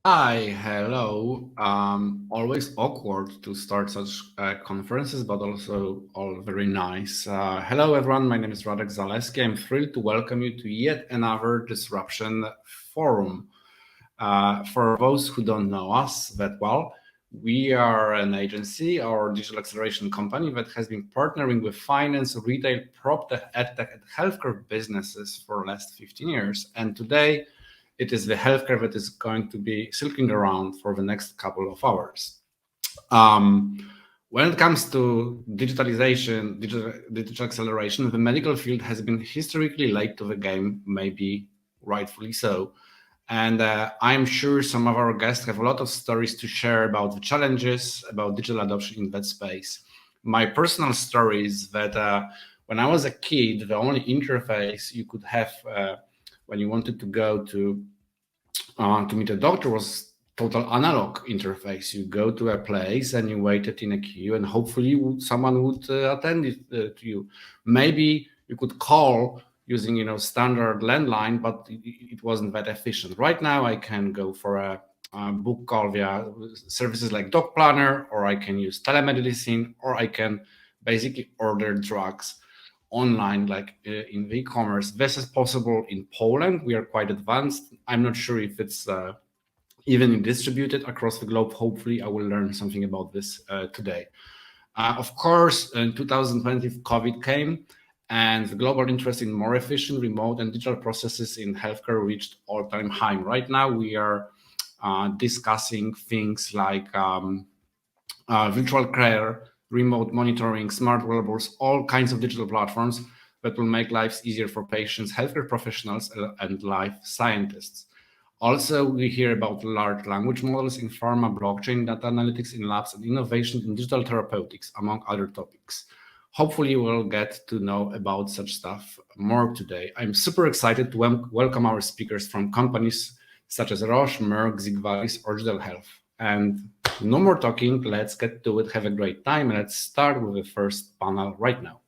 Hi, hello. Always awkward to start such conferences, but also all very nice. Hello, everyone. My name is Radek Zaleski. I'm thrilled to welcome you to yet another Disruption Forum. For those who don't know us that well, we are an agency or digital acceleration company that has been partnering with finance, retail, prop tech, edtech, and healthcare businesses for the last 15 years. And today, it is the healthcare that is going to be circling around for the next couple of hours. Um, when it comes to digitalization, digital acceleration, the medical field has been historically late to the game, maybe rightfully so. And I'm sure some of our guests have a lot of stories to share about the challenges about digital adoption in that space. My personal story is that when I was a kid, the only interface you could have when you wanted to go to meet a doctor was total analog interface. You go to a place and you waited in a queue, and hopefully someone would attend it to you. Maybe you could call using standard landline, but it wasn't that efficient. Right now, I can go for a book call via services like Doc Planner, or I can use telemedicine, or I can basically order drugs online, like in the e-commerce. This is possible in Poland. We are quite advanced. I'm not sure if it's even distributed across the globe. Hopefully, I will learn something about this today. Of course, in 2020, COVID came, and the global interest in more efficient, remote, and digital processes in healthcare reached all-time high. Right now, we are discussing things like virtual care, remote monitoring, smart wearables, all kinds of digital platforms that will make lives easier for patients, healthcare professionals, and life scientists. Also, we hear about large language models in pharma, blockchain, data analytics in labs, and innovation in digital therapeutics, among other topics. Hopefully, we'll get to know about such stuff more today. I'm super excited to welcome our speakers from companies such as Roche, Merck, Zigvalis, or Digital Health. And no more talking, let's get to it. Have a great time. Let's start with the first panel right now.